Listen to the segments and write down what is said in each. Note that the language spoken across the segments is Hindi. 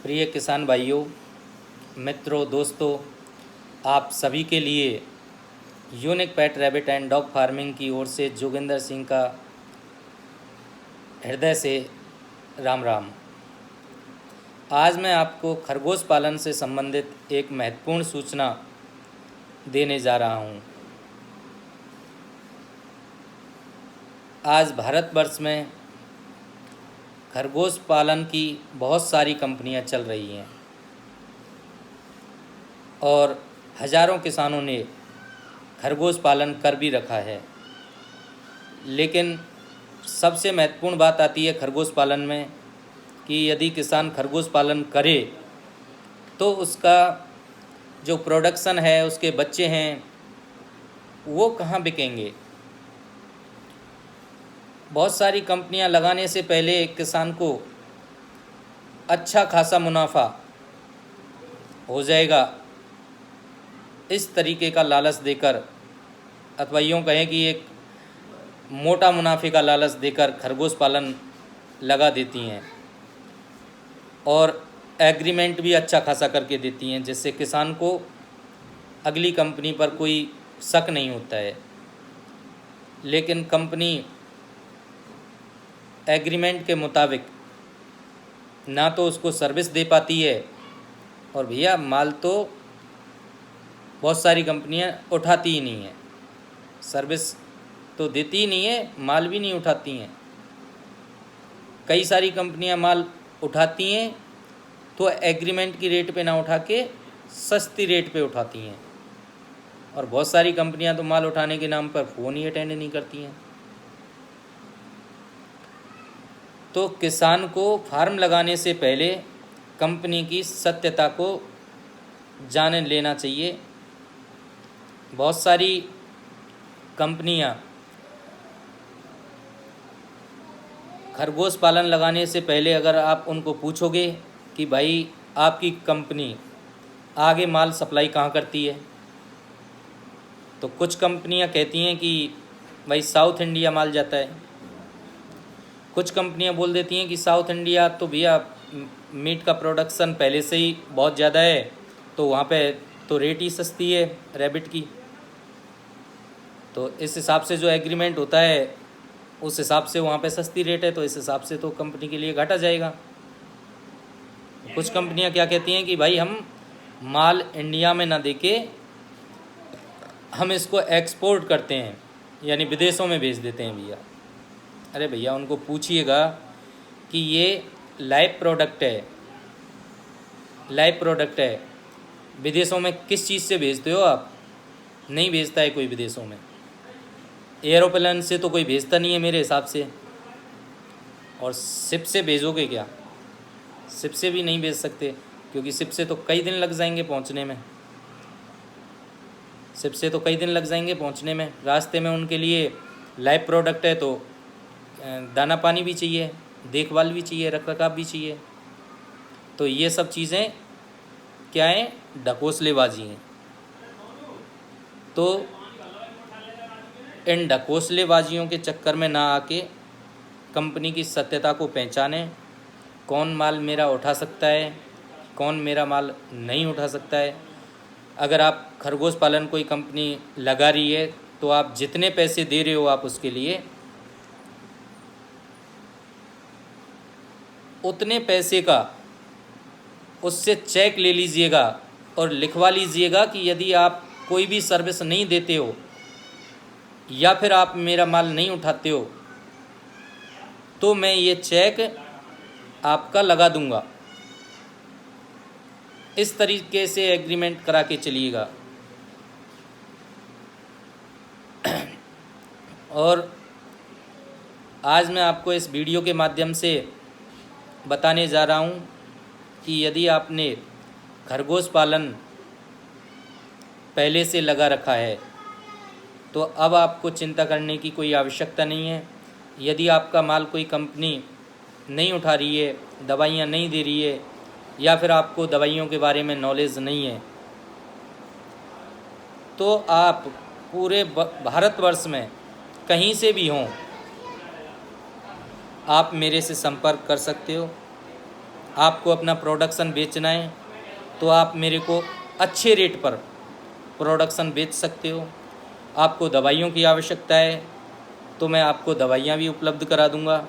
प्रिय किसान भाइयों, मित्रों, दोस्तों, आप सभी के लिए unique pet rabbit and dog farming की ओर से जोगिंदर सिंह का हृदय से राम राम। आज मैं आपको खरगोश पालन से संबंधित एक महत्वपूर्ण सूचना देने जा रहा हूं। आज भारतवर्ष में खरगोश पालन की बहुत सारी कंपनियां चल रही हैं और हज़ारों किसानों ने खरगोश पालन कर भी रखा है। लेकिन सबसे महत्वपूर्ण बात आती है खरगोश पालन में कि यदि किसान खरगोश पालन करे तो उसका जो प्रोडक्शन है, उसके बच्चे हैं, वो कहाँ बिकेंगे। बहुत सारी कंपनियां लगाने से पहले किसान को अच्छा खासा मुनाफा हो जाएगा, इस तरीके का लालच देकर, अथवा यूँ कहें कि एक मोटा मुनाफे का लालच देकर खरगोश पालन लगा देती हैं और एग्रीमेंट भी अच्छा खासा करके देती हैं, जिससे किसान को अगली कंपनी पर कोई शक नहीं होता है। लेकिन कंपनी एग्रीमेंट के मुताबिक ना तो उसको सर्विस दे पाती है, और भैया माल तो बहुत सारी कंपनियां उठाती ही नहीं हैं, सर्विस तो देती ही नहीं है, माल भी नहीं उठाती हैं। कई सारी कंपनियां माल उठाती हैं तो एग्रीमेंट की रेट पे ना उठा के सस्ती रेट पे उठाती हैं, और बहुत सारी कंपनियां तो माल उठाने के नाम पर फ़ोन ही अटेंड नहीं करती हैं। तो किसान को फार्म लगाने से पहले कंपनी की सत्यता को जान लेना चाहिए। बहुत सारी कंपनियां खरगोश पालन लगाने से पहले अगर आप उनको पूछोगे कि भाई आपकी कंपनी आगे माल सप्लाई कहाँ करती है, तो कुछ कंपनियां कहती हैं कि भाई साउथ इंडिया माल जाता है। कुछ कंपनियां बोल देती हैं कि साउथ इंडिया तो भैया मीट का प्रोडक्शन पहले से ही बहुत ज़्यादा है, तो वहाँ पे तो रेट ही सस्ती है रैबिट की। तो इस हिसाब से जो एग्रीमेंट होता है उस हिसाब से वहाँ पे सस्ती रेट है, तो इस हिसाब से तो कंपनी के लिए घाटा जाएगा। कुछ कंपनियां क्या कहती हैं कि भाई हम माल इंडिया में ना देके हम इसको एक्सपोर्ट करते हैं, यानी विदेशों में भेज देते हैं भैया। अरे भैया उनको पूछिएगा कि ये लाइव प्रोडक्ट है, विदेशों में किस चीज़ से भेजते हो आप? नहीं भेजता है कोई विदेशों में, एरोप्लेन से तो कोई भेजता नहीं है मेरे हिसाब से। और शिप से भेजोगे क्या? शिप से भी नहीं भेज सकते, क्योंकि शिप से तो कई दिन लग जाएंगे पहुंचने में। रास्ते में उनके लिए लाइव प्रोडक्ट है तो दाना पानी भी चाहिए, देखभाल भी चाहिए, रखरखाव भी चाहिए। तो ये सब चीज़ें क्या हैं? ढकोसलेबाजी हैं। तो इन ढकोसलेबाजियों के चक्कर में ना आके कंपनी की सत्यता को पहचानें। कौन माल मेरा उठा सकता है, कौन मेरा माल नहीं उठा सकता है। अगर आप खरगोश पालन कोई कंपनी लगा रही है तो आप जितने पैसे दे रहे हो आप उसके लिए उतने पैसे का उससे चेक ले लीजिएगा और लिखवा लीजिएगा कि यदि आप कोई भी सर्विस नहीं देते हो या फिर आप मेरा माल नहीं उठाते हो तो मैं ये चेक आपका लगा दूंगा। इस तरीके से एग्रीमेंट करा के चलिएगा। और आज मैं आपको इस वीडियो के माध्यम से बताने जा रहा हूँ कि यदि आपने खरगोश पालन पहले से लगा रखा है तो अब आपको चिंता करने की कोई आवश्यकता नहीं है। यदि आपका माल कोई कंपनी नहीं उठा रही है, दवाइयाँ नहीं दे रही है, या फिर आपको दवाइयों के बारे में नॉलेज नहीं है, तो आप पूरे भारतवर्ष में कहीं से भी हों आप मेरे से संपर्क कर सकते हो। आपको अपना प्रोडक्शन बेचना है तो आप मेरे को अच्छे रेट पर प्रोडक्शन बेच सकते हो। आपको दवाइयों की आवश्यकता है तो मैं आपको दवाइयाँ भी उपलब्ध करा दूँगा।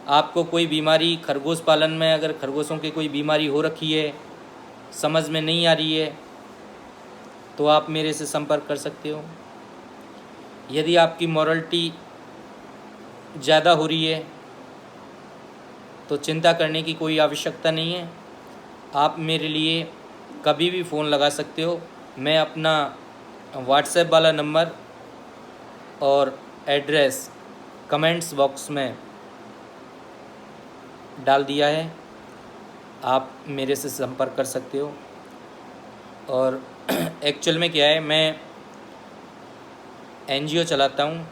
आपको कोई बीमारी खरगोश पालन में, अगर खरगोशों की कोई बीमारी हो रखी है, समझ में नहीं आ रही है, तो आप मेरे से संपर्क कर सकते हो। यदि आपकी मॉरलिटी ज़्यादा हो रही है तो चिंता करने की कोई आवश्यकता नहीं है। आप मेरे लिए कभी भी फ़ोन लगा सकते हो। मैं अपना व्हाट्सएप वाला नंबर और एड्रेस कमेंट्स बॉक्स में डाल दिया है, आप मेरे से संपर्क कर सकते हो। और एक्चुअल में क्या है, मैं एनजीओ चलाता हूँ,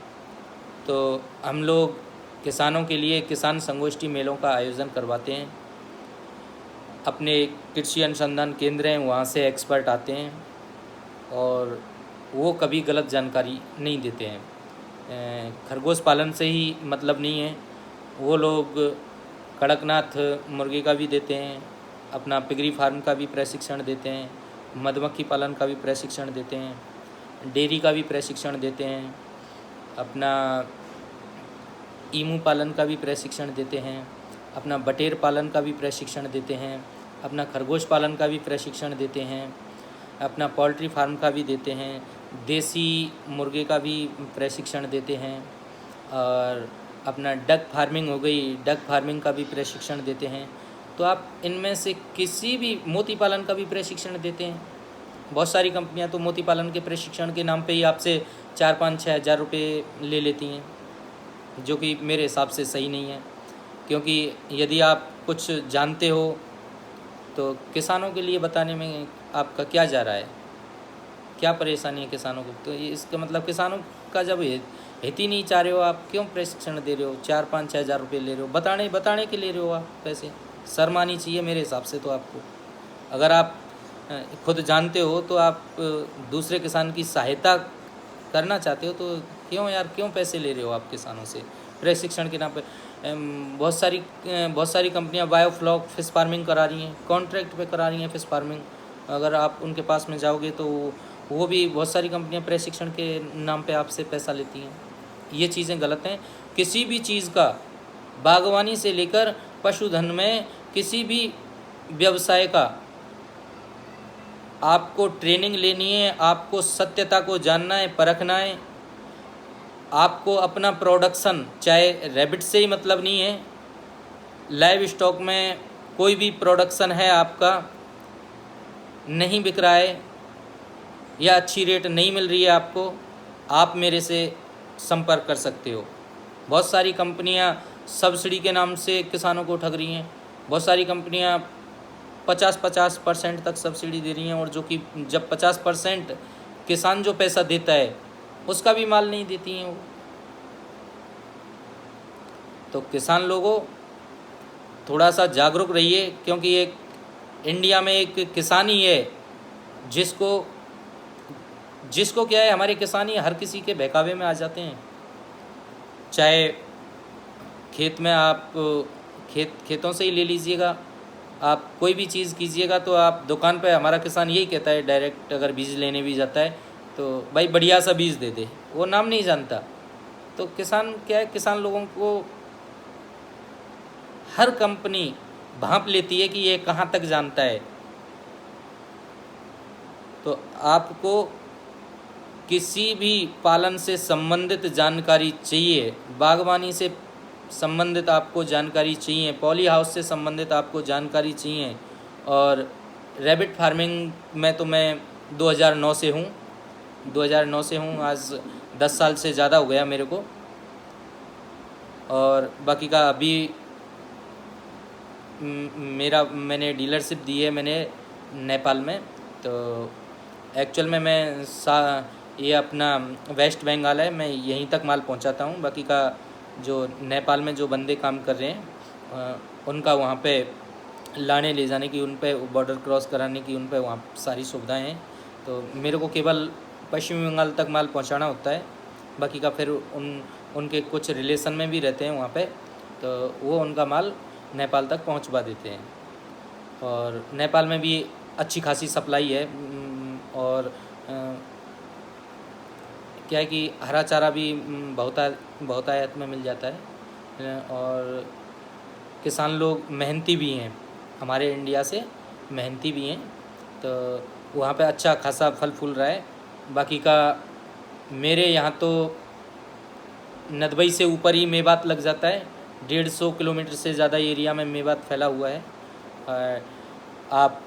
तो हम लोग किसानों के लिए किसान संगोष्ठी मेलों का आयोजन करवाते हैं। अपने कृषि अनुसंधान केंद्र हैं, वहाँ से एक्सपर्ट आते हैं और वो कभी गलत जानकारी नहीं देते हैं। खरगोश पालन से ही मतलब नहीं है, वो लोग कड़कनाथ मुर्गी का भी देते हैं, अपना पिगरी फार्म का भी प्रशिक्षण देते हैं, मधुमक्खी पालन का भी प्रशिक्षण देते हैं, डेयरी का भी प्रशिक्षण देते हैं, अपना ईमू पालन का भी प्रशिक्षण देते हैं, अपना बटेर पालन का भी प्रशिक्षण देते हैं, अपना खरगोश पालन का भी प्रशिक्षण देते हैं, अपना पोल्ट्री फार्म का भी देते हैं, देसी मुर्गे का भी प्रशिक्षण देते हैं, और अपना डक फार्मिंग हो गई, डक फार्मिंग का भी प्रशिक्षण देते हैं। तो आप इनमें से किसी भी, मोती पालन का भी प्रशिक्षण देते हैं। बहुत सारी कंपनियां तो मोती पालन के प्रशिक्षण के नाम पे ही आपसे 4-5-6 हज़ार रुपये ले लेती हैं, जो कि मेरे हिसाब से सही नहीं है। क्योंकि यदि आप कुछ जानते हो तो किसानों के लिए बताने में आपका क्या जा रहा है, क्या परेशानी है किसानों को? तो ये इसका मतलब किसानों का जब हित ही नहीं चाह रहे हो, आप क्यों प्रशिक्षण दे रहे हो? 4-5-6 हज़ार रुपये ले रहे हो, बताने के ले रहे हो आप पैसे। शर्म आनी चाहिए मेरे हिसाब से तो आपको। अगर आप खुद जानते हो तो आप दूसरे किसान की सहायता करना चाहते हो, तो क्यों पैसे ले रहे हो आप किसानों से प्रशिक्षण के नाम पे? बहुत सारी कंपनियां बायोफ्लॉक फिश फार्मिंग करा रही हैं, कॉन्ट्रैक्ट पे करा रही हैं फिश फार्मिंग। अगर आप उनके पास में जाओगे तो वो भी, बहुत सारी कंपनियां प्रशिक्षण के नाम पे आपसे पैसा लेती हैं। ये चीज़ें गलत हैं। किसी भी चीज़ का, बागवानी से लेकर पशुधन में किसी भी व्यवसाय का आपको ट्रेनिंग लेनी है, आपको सत्यता को जानना है, परखना है। आपको अपना प्रोडक्शन, चाहे रैबिट से ही मतलब नहीं है, लाइव स्टॉक में कोई भी प्रोडक्शन है आपका, नहीं बिक रहा है या अच्छी रेट नहीं मिल रही है आपको, आप मेरे से संपर्क कर सकते हो। बहुत सारी कंपनियां सब्सिडी के नाम से किसानों को ठग रही हैं। बहुत सारी कंपनियां 50% तक सब्सिडी दे रही हैं, और जो कि जब 50% किसान जो पैसा देता है उसका भी माल नहीं देती हैं वो। तो किसान लोगों, थोड़ा सा जागरूक रहिए, क्योंकि एक इंडिया में एक किसान ही है जिसको क्या है, हमारे किसान ही हर किसी के बहकावे में आ जाते हैं। चाहे खेत में आप खेतों से ही ले लीजिएगा, आप कोई भी चीज़ कीजिएगा तो आप दुकान पे, हमारा किसान यही कहता है डायरेक्ट, अगर बीज लेने भी जाता है तो भाई बढ़िया सा बीज दे दे, वो नाम नहीं जानता। तो किसान क्या है, किसान लोगों को हर कंपनी भांप लेती है कि ये कहाँ तक जानता है। तो आपको किसी भी पालन से संबंधित जानकारी चाहिए, बागवानी से संबंधित आपको जानकारी चाहिए, पॉली हाउस से संबंधित आपको जानकारी चाहिए, और रैबिट फार्मिंग में तो मैं 2009 से हूँ, आज 10 साल से ज़्यादा हो गया मेरे को। और बाकी का अभी मैंने डीलरशिप दी है मैंने नेपाल में। तो एक्चुअल में मैं ये अपना वेस्ट बंगाल है, मैं यहीं तक माल पहुंचाता हूं। बाकी का जो नेपाल में जो बंदे काम कर रहे हैं उनका वहाँ पे लाने ले जाने की, उन पे बॉर्डर क्रॉस कराने की, उन पे वहाँ सारी सुविधाएं हैं। तो मेरे को केवल पश्चिम बंगाल तक माल पहुँचाना होता है। बाकी का फिर उनके कुछ रिलेशन में भी रहते हैं वहाँ पे, तो वो उनका माल नेपाल तक पहुँचवा देते हैं। और नेपाल में भी अच्छी खासी सप्लाई है। और क्या है कि हरा चारा भी बहुतायत में मिल जाता है। और किसान लोग मेहनती भी हैं, हमारे इंडिया से मेहनती भी हैं, तो वहाँ पे अच्छा खासा फल फूल रहा है। बाकी का मेरे यहाँ तो 90 से ऊपर ही मेवात लग जाता है। 150 किलोमीटर से ज़्यादा एरिया में मेवात फैला हुआ है। आप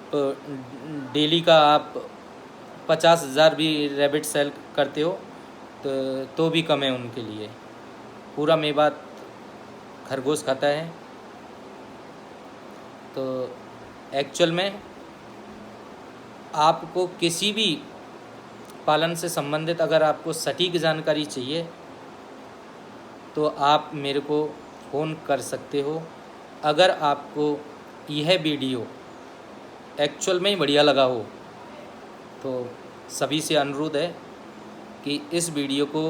डेली का आप 50,000 भी रैबिट सेल करते हो तो भी कम है उनके लिए। पूरा मेवात खरगोश खाता है। तो एक्चुअल में आपको किसी भी पालन से संबंधित अगर आपको सटीक जानकारी चाहिए तो आप मेरे को फ़ोन कर सकते हो। अगर आपको यह वीडियो एक्चुअल में ही बढ़िया लगा हो तो सभी से अनुरोध है कि इस वीडियो को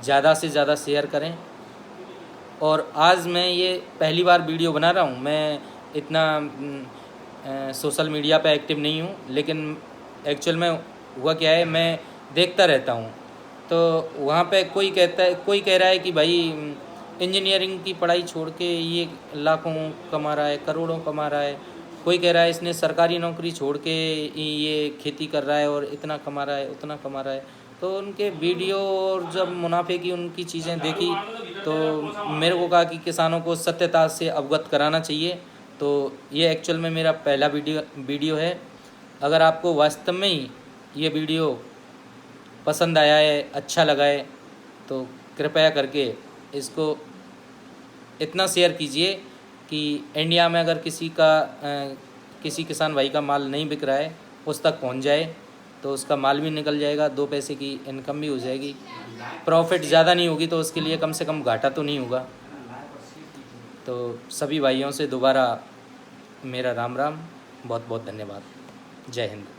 ज़्यादा से ज़्यादा शेयर करें। और आज मैं ये पहली बार वीडियो बना रहा हूँ, मैं इतना सोशल मीडिया पे एक्टिव नहीं हूँ, लेकिन एक्चुअल में हुआ क्या है, मैं देखता रहता हूँ। तो वहाँ पे कोई कह रहा है कि भाई इंजीनियरिंग की पढ़ाई छोड़ के ये लाखों कमा रहा है, करोड़ों कमा रहा है। कोई कह रहा है इसने सरकारी नौकरी छोड़ के ये खेती कर रहा है और इतना कमा रहा है, उतना कमा रहा है। तो उनके वीडियो और जब मुनाफे की उनकी चीज़ें देखी तो मेरे को कहा कि किसानों को सत्यता से अवगत कराना चाहिए। तो ये एक्चुअल में मेरा पहला वीडियो है। अगर आपको वास्तव में ही ये वीडियो पसंद आया है, अच्छा लगा है, तो कृपया करके इसको इतना शेयर कीजिए कि इंडिया में अगर किसी किसान भाई का माल नहीं बिक रहा है उस तक पहुंच जाए, तो उसका माल भी निकल जाएगा, 2 पैसे की इनकम भी हो जाएगी। प्रॉफिट ज़्यादा नहीं होगी तो उसके लिए कम से कम घाटा तो नहीं होगा। तो सभी भाइयों से दोबारा मेरा राम राम, बहुत बहुत धन्यवाद। जय हिंद।